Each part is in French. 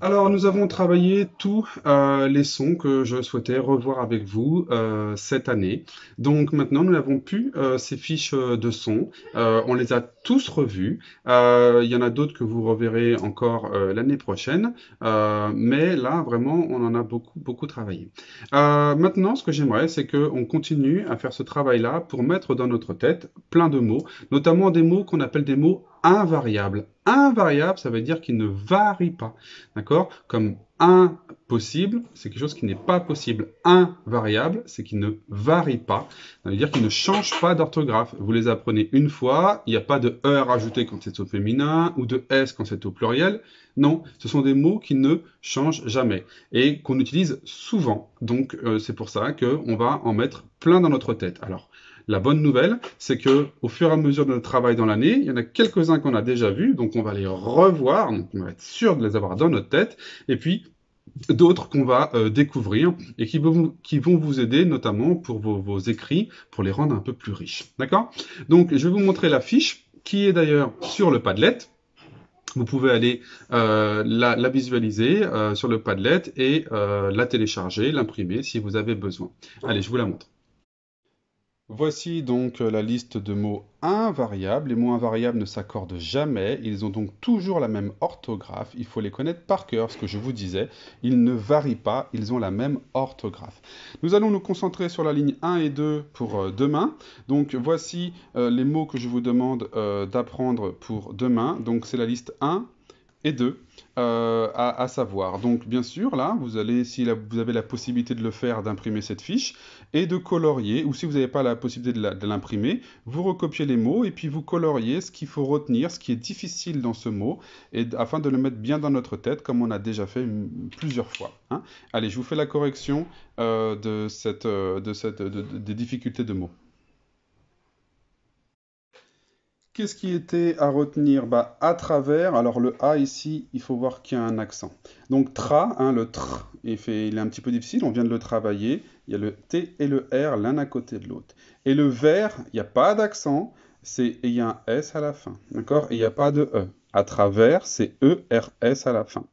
Alors, nous avons travaillé tous les sons que je souhaitais revoir avec vous cette année. Donc maintenant, nous avons pu ces fiches de sons. On les a tous revus. Il y en a d'autres que vous reverrez encore l'année prochaine. Mais là, vraiment, on en a beaucoup, beaucoup travaillé. Maintenant, ce que j'aimerais, c'est qu'on continue à faire ce travail-là pour mettre dans notre tête plein de mots, notamment des mots qu'on appelle des mots invariables. Invariable, ça veut dire qu'ils ne varient pas. D'accord? Comme impossible, c'est quelque chose qui n'est pas possible. Invariable, c'est qui ne varie pas. Ça veut dire qu'il ne change pas d'orthographe. Vous les apprenez une fois, il n'y a pas de E à rajouter quand c'est au féminin ou de S quand c'est au pluriel. Non, ce sont des mots qui ne changent jamais et qu'on utilise souvent. Donc c'est pour ça qu'on va en mettre plein dans notre tête. Alors, la bonne nouvelle, c'est que au fur et à mesure de notre travail dans l'année, il y en a quelques-uns qu'on a déjà vus, donc on va les revoir, donc on va être sûr de les avoir dans notre tête, et puis d'autres qu'on va découvrir et qui vont vous aider notamment pour vos écrits, pour les rendre un peu plus riches. D'accord? Donc je vais vous montrer la fiche qui est d'ailleurs sur le Padlet. Vous pouvez aller la visualiser sur le Padlet et la télécharger, l'imprimer si vous avez besoin. Allez, je vous la montre. Voici donc la liste de mots invariables. Les mots invariables ne s'accordent jamais, ils ont donc toujours la même orthographe, il faut les connaître par cœur, ce que je vous disais, ils ne varient pas, ils ont la même orthographe. Nous allons nous concentrer sur la ligne 1 et 2 pour demain. Donc voici les mots que je vous demande d'apprendre pour demain. Donc c'est la liste 1 et 2 à savoir. Donc bien sûr, là, vous allez, si vous avez la possibilité de le faire, d'imprimer cette fiche et de colorier, ou si vous n'avez pas la possibilité de l'imprimer, vous recopiez les mots et puis vous coloriez ce qu'il faut retenir, ce qui est difficile dans ce mot, afin de le mettre bien dans notre tête, comme on a déjà fait plusieurs fois. Hein. Allez, je vous fais la correction des difficultés de mots. Qu'est-ce qui était à retenir? Bah, à travers, alors le A ici, il faut voir qu'il y a un accent. Donc tra, hein, le tr, il est un petit peu difficile, on vient de le travailler. Il y a le T et le R l'un à côté de l'autre. Et le vers, il n'y a pas d'accent, il y a un S à la fin. D'accord? Et il n'y a pas de E. À travers, c'est E-R-S à la fin.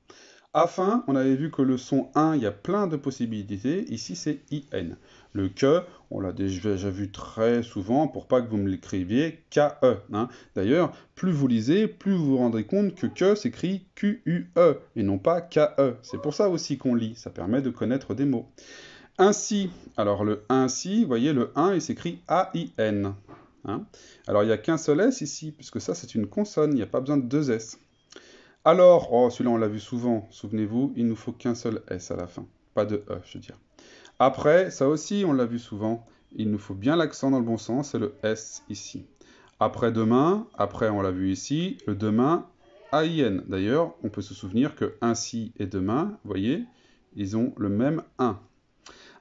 Afin, on avait vu que le son 1, il y a plein de possibilités. Ici, c'est IN. Le que, on l'a déjà vu très souvent pour pas que vous me l'écriviez KE. Hein. D'ailleurs, plus vous lisez, plus vous vous rendrez compte que s'écrit QUE et non pas KE. C'est pour ça aussi qu'on lit. Ça permet de connaître des mots. Ainsi, alors le ainsi, vous voyez, le 1, il s'écrit AIN. Hein. Alors, il n'y a qu'un seul S ici, puisque ça, c'est une consonne. Il n'y a pas besoin de deux S. Alors, oh, celui-là on l'a vu souvent, souvenez-vous, il nous faut qu'un seul S à la fin, pas de E, je veux dire. Après, ça aussi on l'a vu souvent, il nous faut bien l'accent dans le bon sens, c'est le S ici. Après demain, après on l'a vu ici, le demain, AIN. D'ailleurs, on peut se souvenir que ainsi et demain, vous voyez, ils ont le même 1.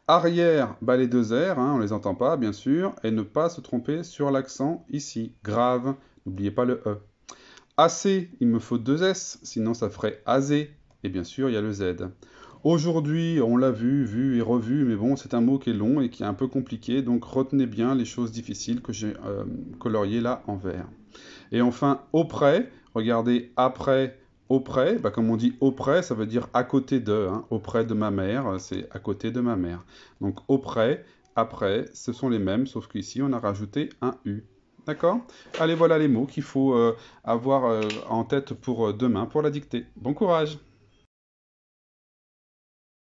Arrière, bah les deux R, hein, on les entend pas bien sûr, et ne pas se tromper sur l'accent ici, grave, n'oubliez pas le E. AC, il me faut deux S, sinon ça ferait azé. Et bien sûr, il y a le Z. Aujourd'hui, on l'a vu et revu, mais bon, c'est un mot qui est long et qui est un peu compliqué, donc retenez bien les choses difficiles que j'ai coloriées là en vert. Et enfin, auprès, regardez après, auprès, bah, comme on dit auprès, ça veut dire à côté de, hein, auprès de ma mère, c'est à côté de ma mère. Donc auprès, après, ce sont les mêmes, sauf qu'ici, on a rajouté un U. D'accord? Allez, voilà les mots qu'il faut avoir en tête pour demain, pour la dictée. Bon courage!